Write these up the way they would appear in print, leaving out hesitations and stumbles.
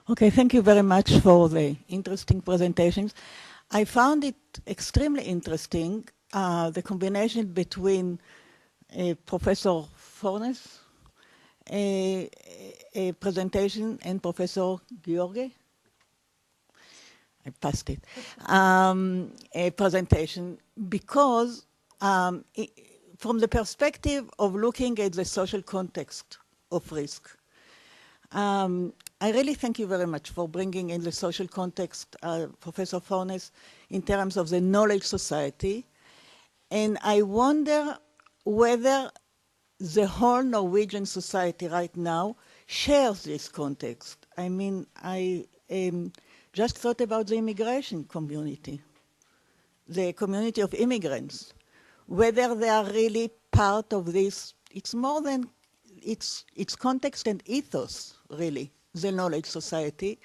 Okay, thank you very much for the interesting presentations. I found it extremely interesting, the combination between Professor Fornes' a presentation and Professor Georgi, I passed it, a presentation, because from the perspective of looking at the social context of risk, I really thank you very much for bringing in the social context, Professor Fornes, in terms of the knowledge society. And I wonder whether the whole Norwegian society right now shares this context. I mean, I just thought about the immigration community, the community of immigrants, whether they are really part of this. It's more than, it's context and ethos, really, the knowledge society.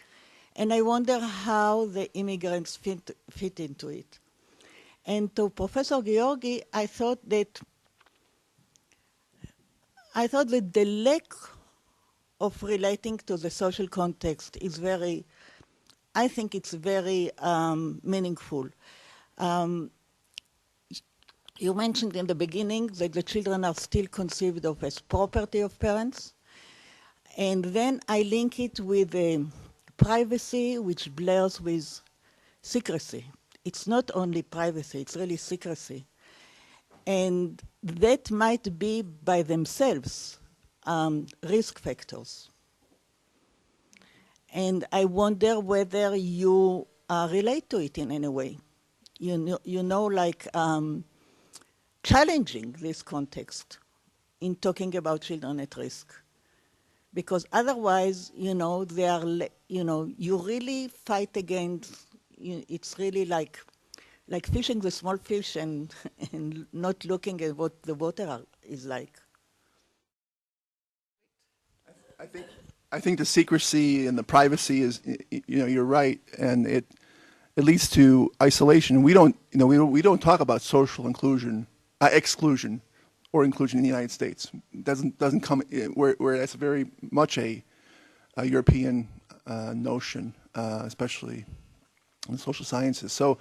And I wonder how the immigrants fit into it. And to Professor Georgi, I thought that the lack of relating to the social context is very, I think it's very meaningful. You mentioned in the beginning that the children are still conceived of as property of parents. And then I link it with privacy, which blurs with secrecy. It's not only privacy, it's really secrecy. And that might be by themselves risk factors. And I wonder whether you relate to it in any way. You know, like challenging this context in talking about children at risk. Because otherwise, you know, they are, you know, you really fight against, it's really like fishing the small fish and not looking at what the water is like. I think the secrecy and the privacy is, you know, you're right, and it leads to isolation. We don't talk about social inclusion, exclusion, or inclusion in the United States. Doesn't come where that's very much a European notion, especially in the social sciences. So,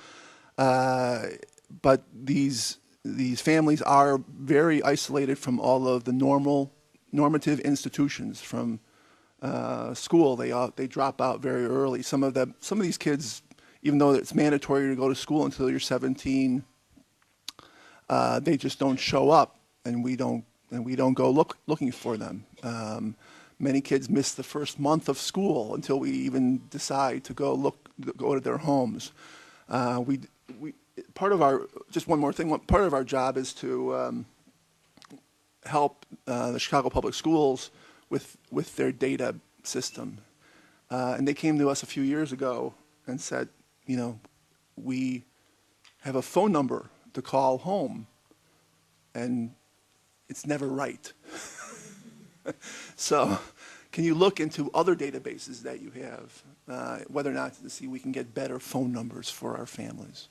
but these families are very isolated from all of the normative institutions. From school, they drop out very early. Some of these kids, even though it's mandatory to go to school until you're 17, they just don't show up. And we don't go looking for them. Many kids miss the first month of school until we even decide to go to their homes. Part of our, just one more thing, part of our job is to help the Chicago Public Schools with their data system. And they came to us a few years ago and said, you know, we have a phone number to call home, and it's never right. So can you look into other databases that you have, whether or not to see we can get better phone numbers for our families?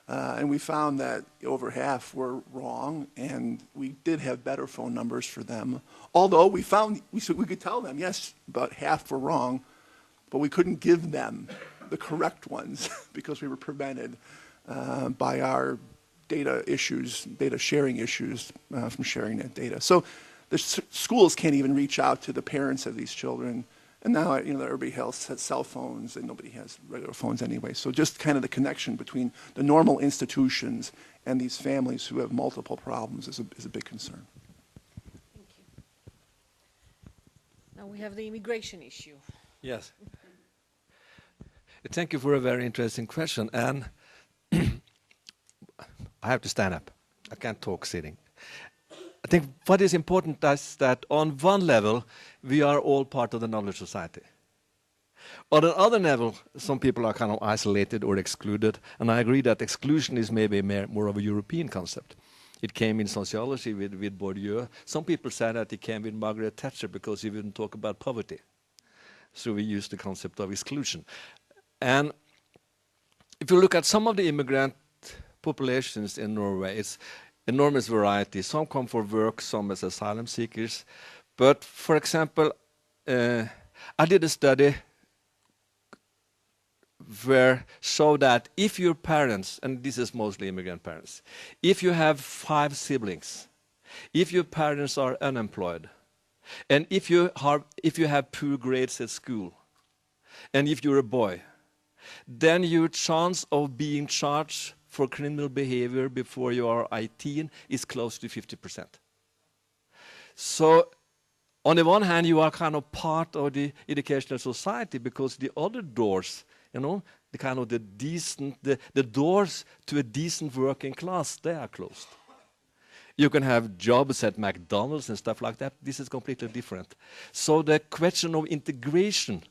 And we found that over half were wrong, and we did have better phone numbers for them. Although we could tell them, yes, about half were wrong, but we couldn't give them the correct ones because we were prevented by our data sharing issues from sharing that data. So the schools can't even reach out to the parents of these children. And now, you know, everybody else has cell phones and nobody has regular phones anyway. So just kind of the connection between the normal institutions and these families who have multiple problems is a big concern. Thank you. Now we have the immigration issue. Yes. Thank you for a very interesting question. And I have to stand up. I can't talk sitting. I think what is important is that on one level, we are all part of the knowledge society. On another level, some people are kind of isolated or excluded, and I agree that exclusion is maybe more of a European concept. It came in sociology with Bourdieu. Some people said that it came with Margaret Thatcher because he wouldn't talk about poverty. So we used the concept of exclusion. And if you look at some of the immigrant populations in Norway, it's enormous variety. Some come for work, some as asylum seekers. But for example, I did a study where show that if your parents, and this is mostly immigrant parents, if you have 5 siblings, if your parents are unemployed, and if you have poor grades at school, and if you're a boy, then your chance of being charged for criminal behavior before you are 18 is close to 50%. So on the one hand, you are kind of part of the educational society because the other doors, you know, the kind of the doors to a decent working class, they are closed. You can have jobs at McDonald's and stuff like that. This is completely different. So the question of integration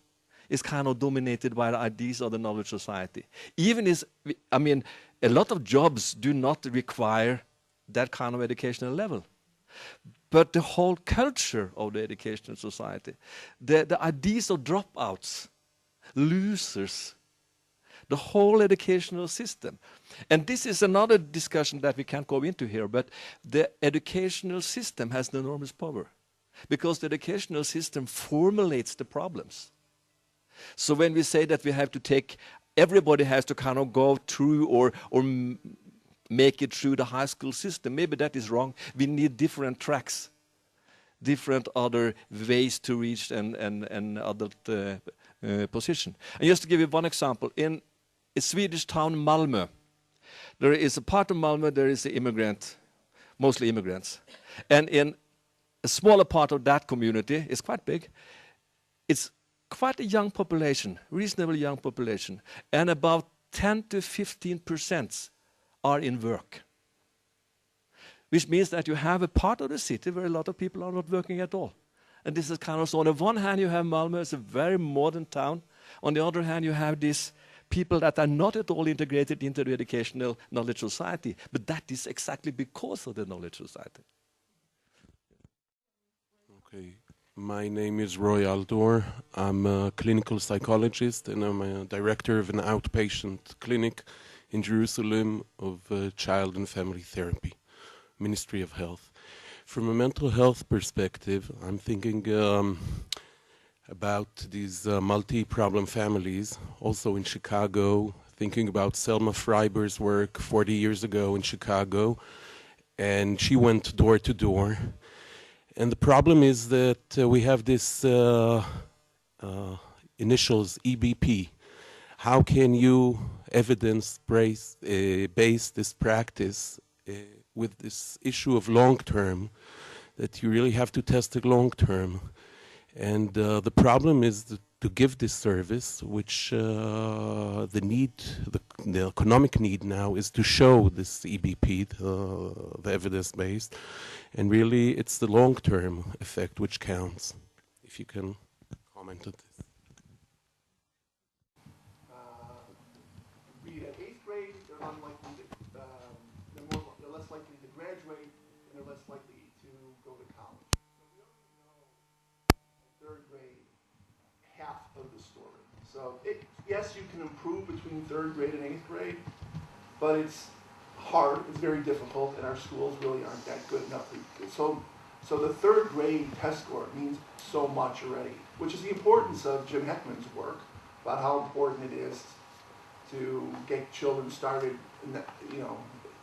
is kind of dominated by the ideas of the knowledge society. Even I mean, a lot of jobs do not require that kind of educational level. But the whole culture of the educational society, the ideas of dropouts, losers, the whole educational system. And this is another discussion that we can't go into here, but the educational system has an enormous power because the educational system formulates the problems. So when we say that we have to take, everybody has to kind of go through or make it through the high school system, maybe that is wrong. We need different tracks, different other ways to reach an adult position. And just to give you one example, in a Swedish town, Malmö, there is a part of Malmö, there is mostly immigrants. And in a smaller part of that community, it's quite big, it's quite a young population, reasonably young population, and about 10 to 15% are in work. Which means that you have a part of the city where a lot of people are not working at all. And this is kind of so, on the one hand you have Malmö, it's a very modern town. On the other hand you have these people that are not at all integrated into the educational knowledge society, but that is exactly because of the knowledge society. Okay. My name is Roy Aldor. I'm a clinical psychologist and I'm a director of an outpatient clinic in Jerusalem of child and family therapy, Ministry of Health. From a mental health perspective, I'm thinking about these multi-problem families, also in Chicago, thinking about Selma Freiber's work 40 years ago in Chicago, and she went door to door. And the problem is that we have this initials EBP. How can you evidence-based this practice with this issue of long-term, that you really have to test it long-term? And the problem is to give this service, which the economic need now is to show this EBP, the evidence-based, and really it's the long-term effect which counts. If you can comment on this. At 8th grade, they're unlikely to, they're less likely to graduate, and they're less likely to go to college. So we already know at 3rd grade half of the story. So yes, you can improve between 3rd grade and 8th grade, but it's hard, it's very difficult, and our schools really aren't that good enough. So the 3rd grade test score means so much already, which is the importance of Jim Heckman's work about how important it is to get children started.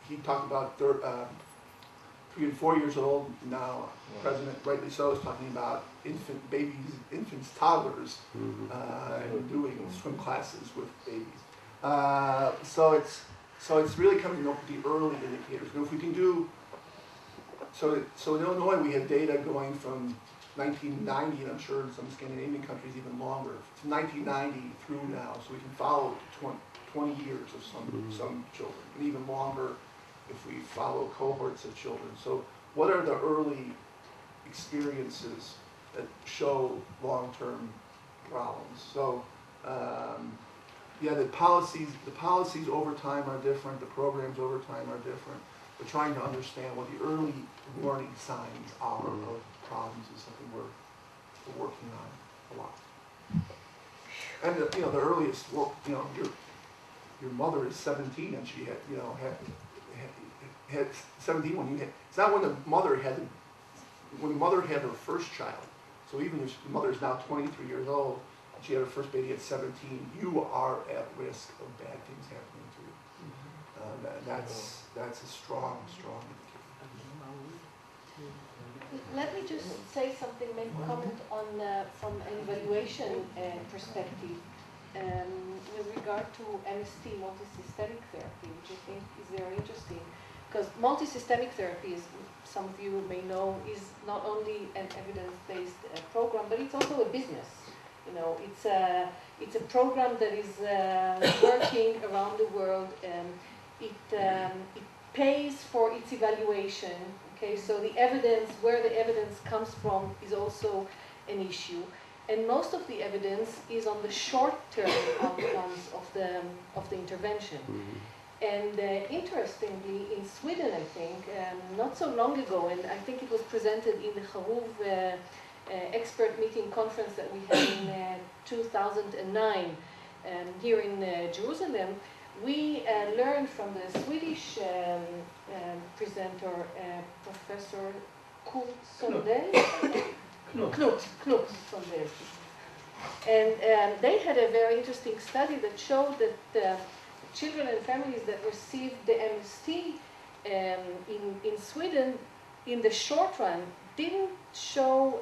He talked about 3 and 4 years old. Now, President, rightly so, is talking about infants, toddlers, and doing swim classes with babies. So it's really coming up with the early indicators. And if we can do, so in Illinois we have data going from 1990, and I'm sure in some Scandinavian countries even longer, from 1990 through now, so we can follow 20 years of some children, and even longer if we follow cohorts of children. So what are the early experiences that show long-term problems? So the policies over time are different, the programs over time are different. We're trying to understand what the early warning signs are of problems is something we're working on a lot. And the earliest, your mother is 17 and she had 17 when you had. It's not when the mother had her first child. So even if the mother is now 23 years old, she had her first baby at 17, you are at risk of bad things happening to you. That's a strong, strong indicator. Let me just say something, make a comment on from an evaluation perspective with regard to MST, multisystemic therapy, which I think is very interesting. Because multisystemic therapy, as some of you may know, is not only an evidence-based program, but it's also a business. You know, it's a program that is working around the world. It pays for its evaluation. Okay, so the evidence, where the evidence comes from, is also an issue. And most of the evidence is on the short-term outcomes of the intervention. And interestingly, in Sweden, I think, not so long ago, and I think it was presented in the Xarov expert meeting conference that we had in 2009 here in Jerusalem, we learned from the Swedish presenter, Professor Knut Sondell. And they had a very interesting study that showed that children and families that received the MST in Sweden, in the short run, didn't show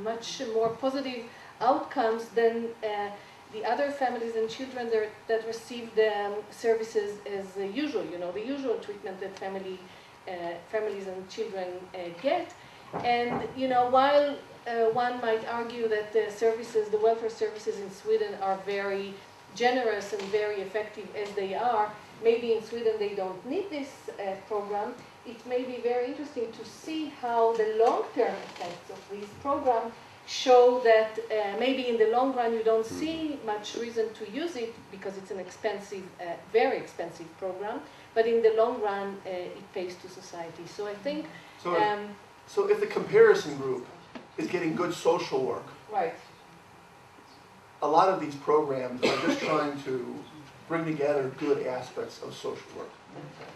much more positive outcomes than the other families and children that received services as usual, you know, the usual treatment that families and children get. And, you know, while one might argue that the services, the welfare services in Sweden are very generous and very effective as they are, maybe in Sweden they don't need this program. It may be very interesting to see how the long-term effects of these programs show that maybe in the long run you don't see much reason to use it because it's an expensive, very expensive program, but in the long run it pays to society. So I think... So if the comparison group is getting good social work, right. A lot of these programs are just trying to bring together good aspects of social work.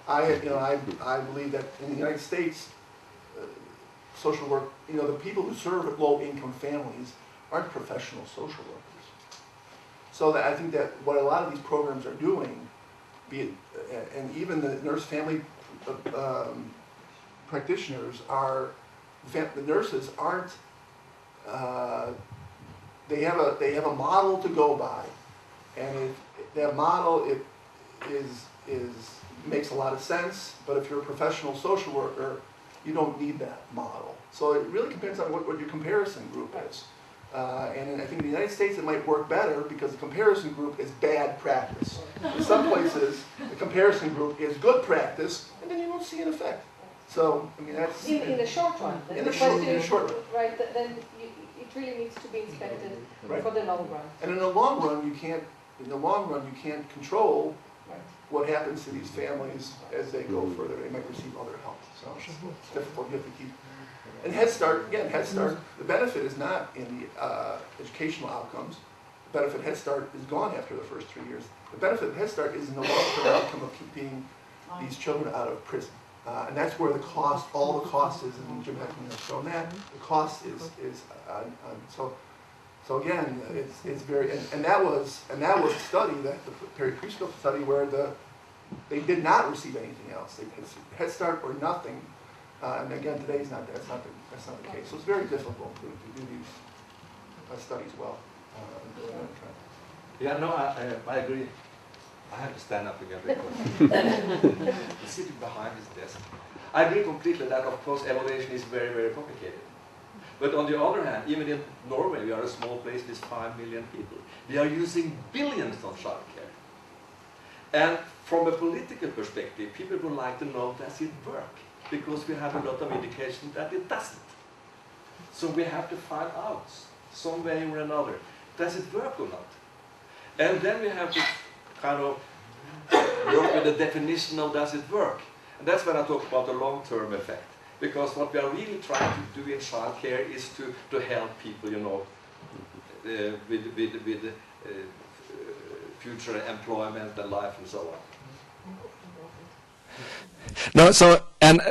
I believe that in the United States, social work, you know, the people who serve low-income families aren't professional social workers. So that I think that what a lot of these programs are doing, be it, and even the nurse family practitioners are, the nurses aren't, they have a model to go by, and that model makes a lot of sense. But if you're a professional social worker, you don't need that model. So it really depends on what your comparison group is. And I think in the United States it might work better because the comparison group is bad practice. In some places, the comparison group is good practice, and then you don't see an effect. So, I mean, that's... In the short run. In the short run. Right, then it really needs to be inspected for the long run. And in the long run, you can't control what happens to these families as they go further. They might receive other help. So it's difficult. You have to keep... And Head Start, again, Head Start, the benefit is not in the educational outcomes. The benefit Head Start is gone after the first 3 years. The benefit of Head Start is in the long-term outcome of keeping these children out of prison. And that's where the cost, all the cost is, and Jim Heckman has shown that. The cost is so again, it's very, and that was a study, that the Perry Preschool study, where they did not receive anything else. They Head Start or nothing. And again, today's that's not the case. So it's very difficult to do these studies well. Yeah, no, I agree. I have to stand up again because I'm sitting behind his desk. I agree completely that, of course, evaluation is very, very complicated. But on the other hand, even in Norway, we are a small place with 5 million people. We are using billions on childcare. And from a political perspective, people would like to know, does it work? Because we have a lot of indication that it doesn't. So we have to find out, some way or another, does it work or not? And then we have to kind of work with the definition of does it work. And that's when I talk about the long-term effect. Because what we are really trying to do in childcare is to help people, you know, with future employment and life and so on. No, so, and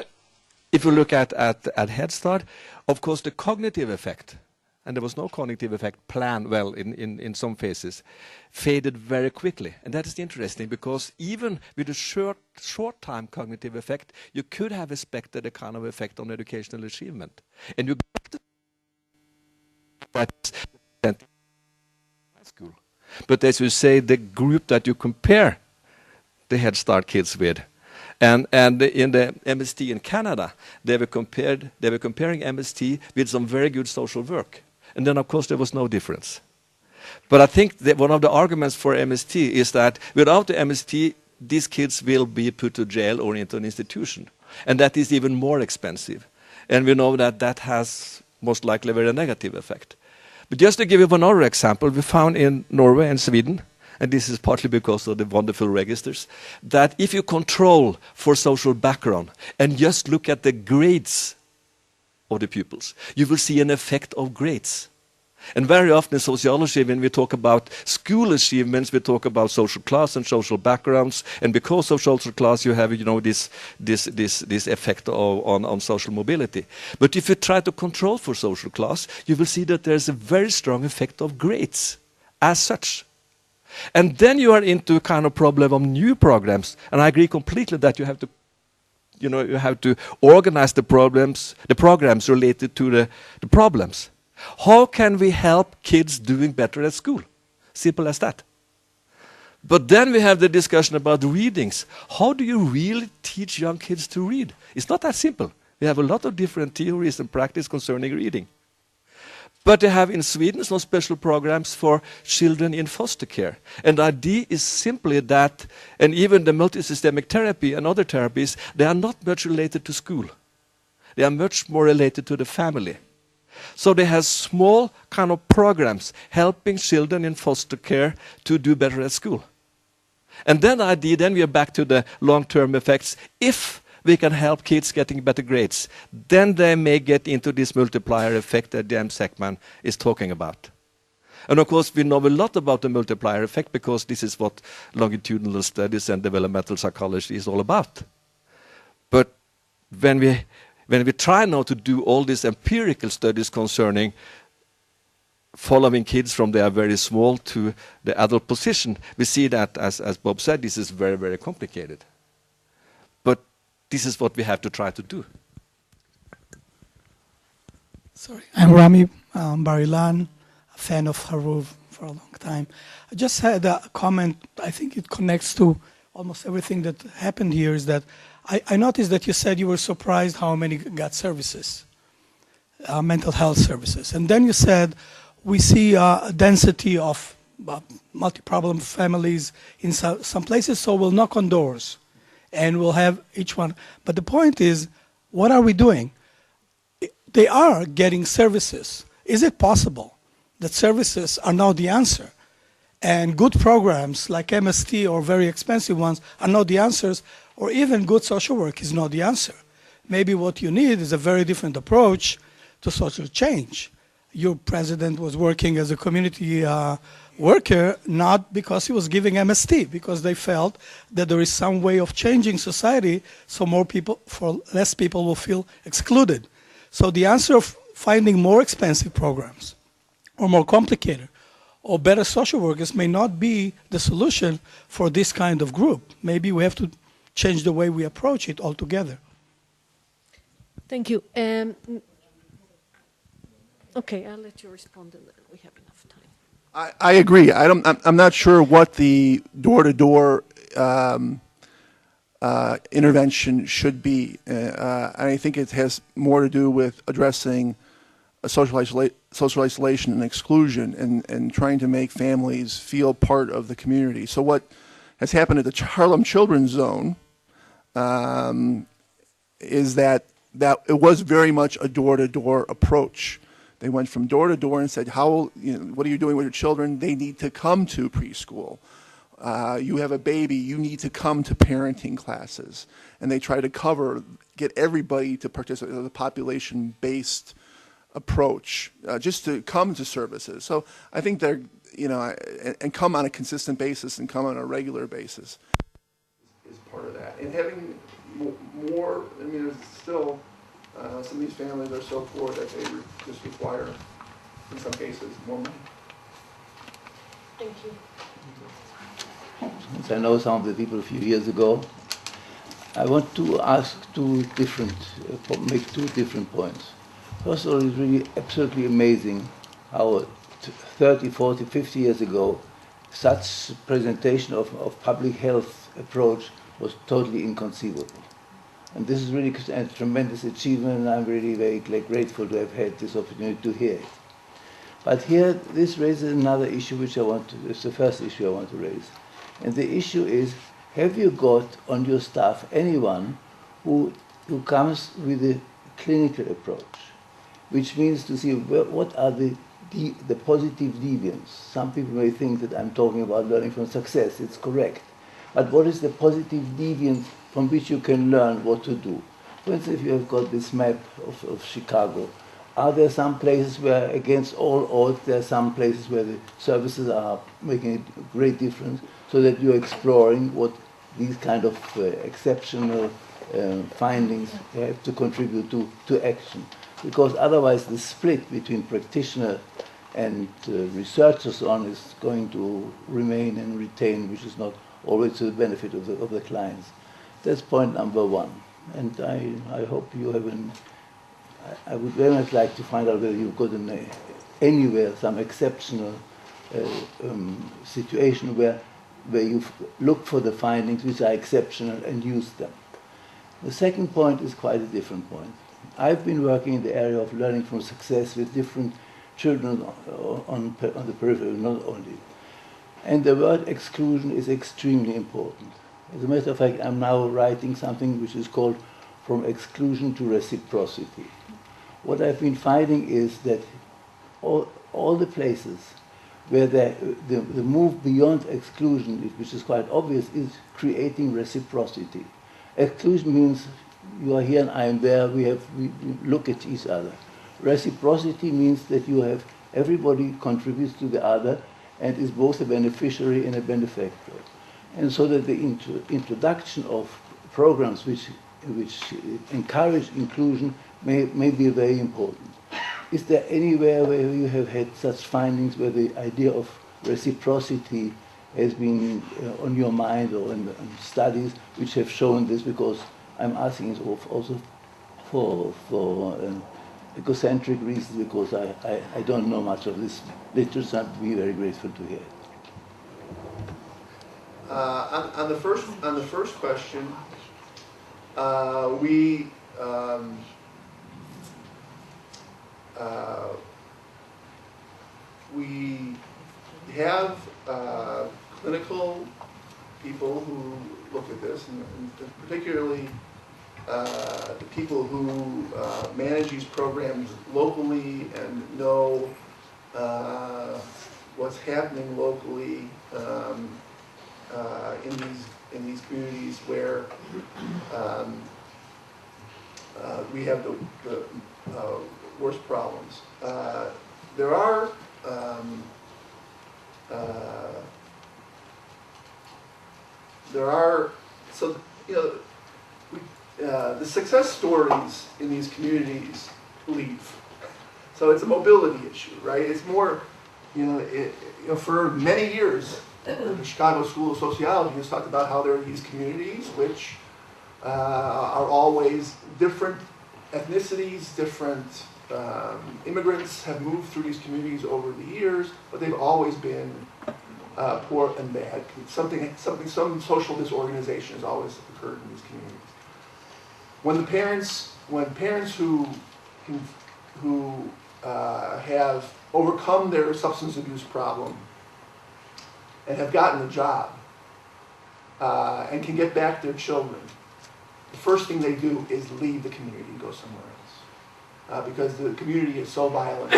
if you look at Head Start, of course the cognitive effect and there was no cognitive effect planned well in some phases, faded very quickly. And that is interesting because even with a short time cognitive effect, you could have expected a kind of effect on educational achievement. And you got to that high school. But as you say, the group that you compare the Head Start kids with, and in the MST in Canada, they were comparing MST with some very good social work. And then, of course, there was no difference. But I think that one of the arguments for MST is that without the MST, these kids will be put to jail or into an institution. And that is even more expensive. And we know that that has most likely a very negative effect. But just to give you another example, we found in Norway and Sweden, and this is partly because of the wonderful registers, that if you control for social background and just look at the grades of the pupils, you will see an effect of grades. And very often in sociology, when we talk about school achievements, we talk about social class and social backgrounds. And because of social class, you have, this effect on social mobility. But if you try to control for social class, you will see that there's a very strong effect of grades as such. And then you are into a kind of problem of new programs. And I agree completely that you have to, you have to organize the programs related to the problems. How can we help kids doing better at school? Simple as that. But then we have the discussion about readings. How do you really teach young kids to read? It's not that simple. We have a lot of different theories and practice concerning reading. But they have in Sweden some special programs for children in foster care. And the idea is simply that, and even the multisystemic therapy and other therapies, they are not much related to school. They are much more related to the family. So they have small kind of programs helping children in foster care to do better at school. And then the idea, then we are back to the long-term effects. If we can help kids getting better grades, then they may get into this multiplier effect that James Heckman is talking about. And of course, we know a lot about the multiplier effect because this is what longitudinal studies and developmental psychology is all about. But when we try now to do all these empirical studies concerning following kids from they are very small to the adult position, we see that, as Bob said, this is very, very complicated. But this is what we have to try to do. Sorry, I'm Rami Barilan, a fan of Xarov for a long time. I just had a comment, I think it connects to almost everything that happened here, is that I noticed that you said you were surprised how many got services, mental health services. And then you said we see a density of multi-problem families in some places, so we'll knock on doors and we'll have each one. But the point is, what are we doing? They are getting services. Is it possible that services are now the answer? And good programs like MST or very expensive ones are not the answers, or even good social work is not the answer. Maybe what you need is a very different approach to social change. Your president was working as a community worker, not because he was giving MST, because they felt that there is some way of changing society so less people will feel excluded. So the answer of finding more expensive programs or more complicated or better social workers may not be the solution for this kind of group. Maybe we have to change the way we approach it altogether. Thank you. Okay, I'll let you respond and we have enough time. I agree. I'm not sure what the door-to-door intervention should be. I think it has more to do with addressing social isolation and exclusion and trying to make families feel part of the community. So what has happened at the Harlem Children's Zone is that it was very much a door-to-door approach. They went from door to door and said, what are you doing with your children? They need to come to preschool. You have a baby, you need to come to parenting classes. And they try to get everybody to participate in a population-based approach, just to come to services. So I think they're, and come on a consistent basis and come on a regular basis is part of that. And having more, there's still, some of these families are so poor that they just require in some cases, more money. Thank you. Since I know some of the people a few years ago, I want to ask make two different points. First of all, it's really absolutely amazing how 30, 40, 50 years ago, such presentation of public health approach was totally inconceivable. And this is really a tremendous achievement, and I'm really very grateful to have had this opportunity to hear it. But here, this raises another issue which it's the first issue I want to raise. And the issue is, have you got on your staff anyone who comes with a clinical approach, which means to see what are the positive deviants. Some people may think that I'm talking about learning from success. It's correct. But what is the positive deviance from which you can learn what to do? For instance, if you have got this map of Chicago, are there some places where, against all odds, there are some places where the services are making a great difference, so that you're exploring what these kind of exceptional findings have to contribute to action? Because otherwise the split between practitioner and researchers on is going to remain and retain, which is not always to the benefit of the clients. That's point number one. And I hope you have I would very much like to find out whether you've got anywhere some exceptional situation where you look for the findings which are exceptional and use them. The second point is quite a different point. I've been working in the area of learning from success with different children on the periphery, not only. And the word exclusion is extremely important. As a matter of fact, I'm now writing something which is called From Exclusion to Reciprocity. What I've been finding is that all the places where the move beyond exclusion, which is quite obvious, is creating reciprocity. Exclusion means you are here and I am there, we look at each other. Reciprocity means that everybody contributes to the other and is both a beneficiary and a benefactor. And so that the introduction of programs which encourage inclusion may be very important. Is there anywhere where you have had such findings where the idea of reciprocity has been on your mind, or in studies which have shown this? Because I'm asking it also for egocentric reasons, because I don't know much of this literature. I'd be very grateful to hear it. On the first question, we have clinical people who look at this, and particularly the people who manage these programs locally and know what's happening locally in these communities where we have the worst problems. There are so the success stories in these communities leave. So it's a mobility issue, right? It's more, for many years, the Chicago School of Sociology has talked about how there are these communities which are always different ethnicities, different immigrants have moved through these communities over the years, but they've always been poor and bad. Some social disorganization has always occurred in these communities. When parents who have overcome their substance abuse problem and have gotten a job and can get back their children, the first thing they do is leave the community and go somewhere else. Because the community is so violent,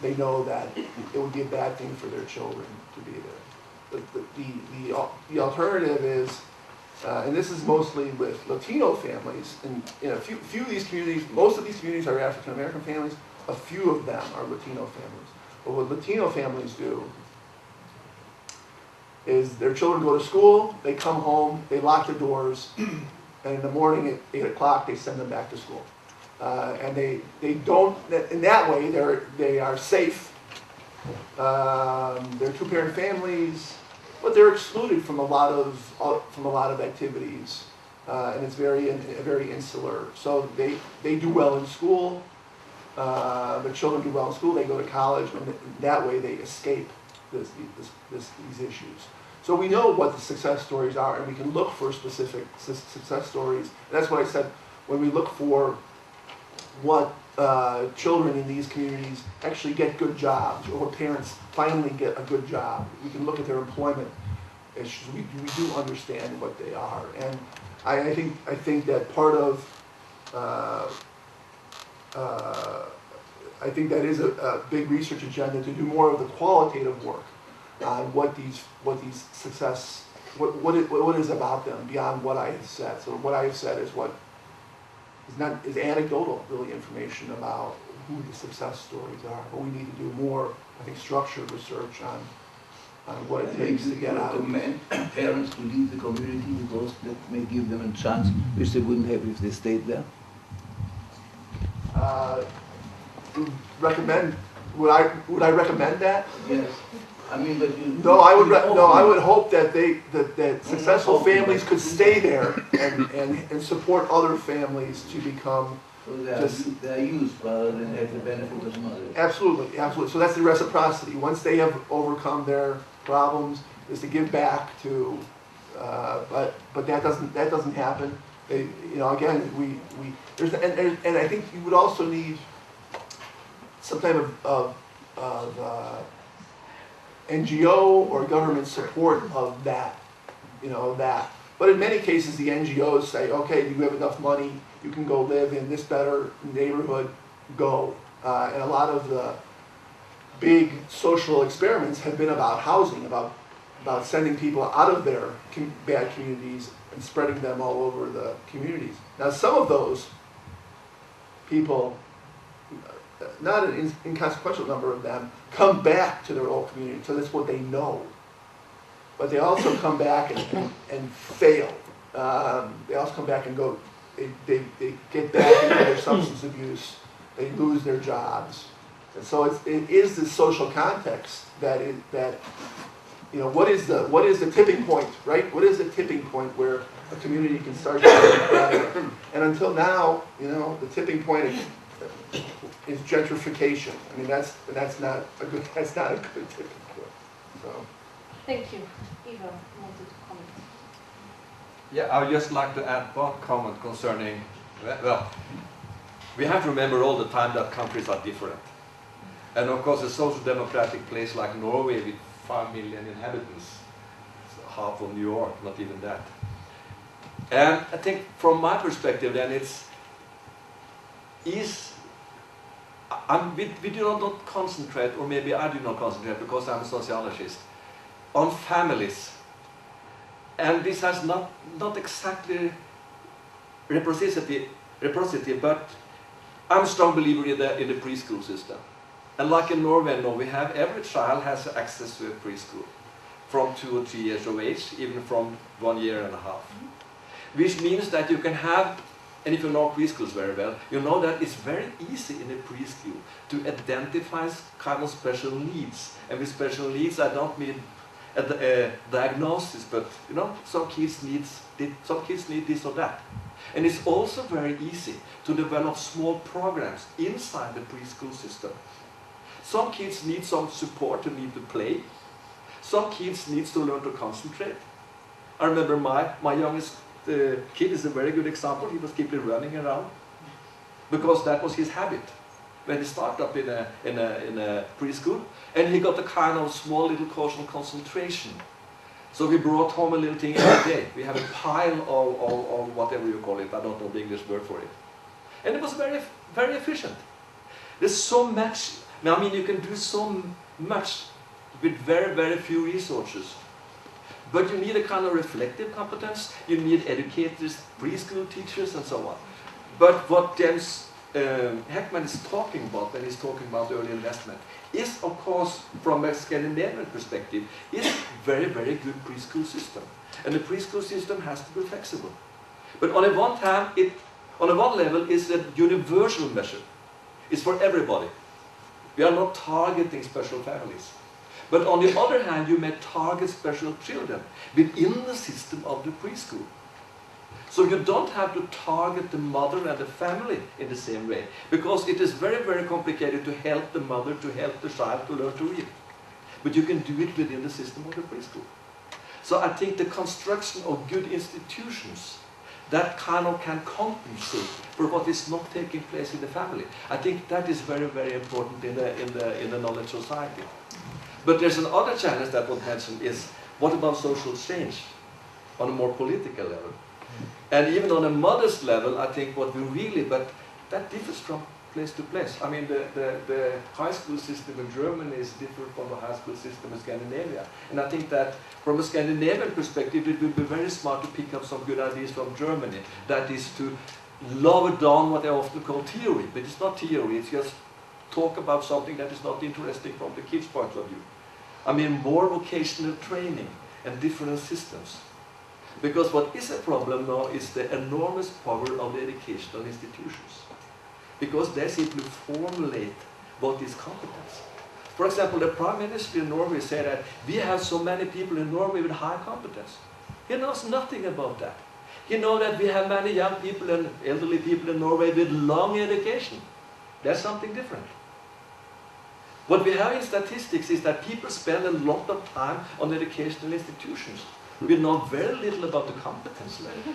they know that it would be a bad thing for their children to be there. The alternative is, and this is mostly with Latino families, and in a few of these communities, most of these communities are African American families, a few of them are Latino families. But what Latino families do is their children go to school, they come home, they lock the doors, and in the morning at 8 o'clock they send them back to school. And they don't, in that way, they are safe. They're two-parent families, but they're excluded from a lot of activities, and it's very insular. So they do well in school. The children do well in school. They go to college, and that way they escape these issues. So we know what the success stories are, and we can look for specific success stories. And that's what I said when we look for what children in these communities actually get good jobs, or parents finally get a good job. We can look at their employment issues. We do understand what they are, and I think that part of I think that is a big research agenda to do more of the qualitative work on what is about them beyond what I have said. So what I have said is what is anecdotal, really, information about who the success stories are. But we need to do more, I think, structured research on what it takes to get out. Recommend parents to leave the community because that may give them a chance which they wouldn't have if they stayed there. Recommend? Would I recommend that? Yes. I mean, but you. No, I would hope that that successful families could stay there and support other families to become. So they are used rather than have the benefit of mothers. Absolutely, absolutely. So that's the reciprocity. Once they have overcome their problems, is to give back to. But that doesn't happen. Again, and I think you would also need some type of NGO or government support of that, that. But in many cases, the NGOs say, okay, you have enough money, you can go live in this better neighborhood, go. And a lot of the big social experiments have been about housing, about sending people out of their bad communities and spreading them all over the communities. Now, some of those people, not an inconsequential number of them, come back to their old community, so that's what they know. But they also come back and fail. They also come back and go, they get back into their substance abuse, they lose their jobs. And so it is this social context that what is the tipping point, right? What is the tipping point where a community can start getting better? And until now, the tipping point is gentrification. I mean, that's not a good tipping point. So. Thank you. Eva wanted to comment. Yeah, I would just like to add one comment concerning, well, we have to remember all the time that countries are different. And of course, a social democratic place like Norway with 5 million inhabitants, half of New York, not even that. And I think from my perspective then we do not concentrate, or maybe I do not concentrate because I'm a sociologist, on families. And this has not exactly reciprocity, but I'm a strong believer in the preschool system. And like in Norway now, we have every child has access to a preschool from 2 or 3 years of age, even from 1 year and a half. Which means that you can have, and if you know preschools very well, you know that it's very easy in a preschool to identify kind of special needs. And with special needs, I don't mean a diagnosis, but some kids need this or that. And it's also very easy to develop small programs inside the preschool system. Some kids need some support to need to play. Some kids need to learn to concentrate. I remember my youngest kid is a very good example. He was keeping running around because that was his habit when he started up in a preschool, and he got a kind of small little course on concentration. So we brought home a little thing every day. We have a pile of whatever you call it. I don't know the English word for it. And it was very, very efficient. There's so much. I mean, you can do so much with very, very few resources. But you need a kind of reflective competence. You need educators, preschool teachers, and so on. But what James Heckman is talking about when he's talking about early investment is, of course, from a Scandinavian perspective, is very, very good preschool system. And the preschool system has to be flexible. But on the one hand, it On the one level, it's a universal measure. It's for everybody. We are not targeting special families. But on the other hand, you may target special children within the system of the preschool. So you don't have to target the mother and the family in the same way, because it is very, very complicated to help the mother, to help the child to learn to read. But you can do it within the system of the preschool. So I think the construction of good institutions that kind of can compensate for what is not taking place in the family, I think that is very, very important in the knowledge society. But there's another challenge that was mentioned is, what about social change on a more political level? And even on a modest level, I think what we really, but that differs from place to place. I mean, the high school system in Germany is different from the high school system in Scandinavia. And I think that from a Scandinavian perspective, it would be very smart to pick up some good ideas from Germany. That is to lower down what I often call theory. But it's not theory, it's just talk about something that is not interesting from the kids' point of view. I mean, more vocational training and different systems. Because what is a problem now is the enormous power of the educational institutions. Because they simply formulate what is competence. For example, the Prime Minister in Norway said that we have so many people in Norway with high competence. He knows nothing about that. He knows that we have many young people and elderly people in Norway with long education. That's something different. What we have in statistics is that people spend a lot of time on educational institutions. We know very little about the competence level.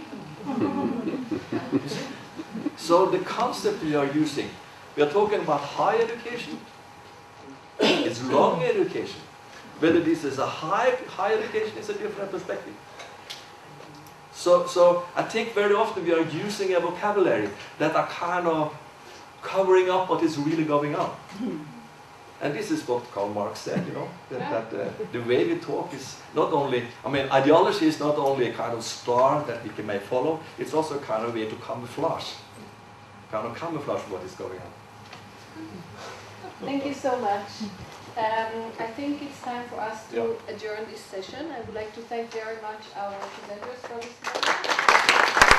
So the concept we are using, we are talking about high education, it's long education. Whether this is a high education is a different perspective. So I think very often we are using a vocabulary that are kind of covering up what is really going on. And this is what Karl Marx said, you know, that the way we talk is not only, I mean, ideology is not only a kind of star that we may follow, it's also a kind of way to camouflage what is going on. Thank you so much. I think it's time for us to adjourn this session. I would like to thank very much our presenters for this morning.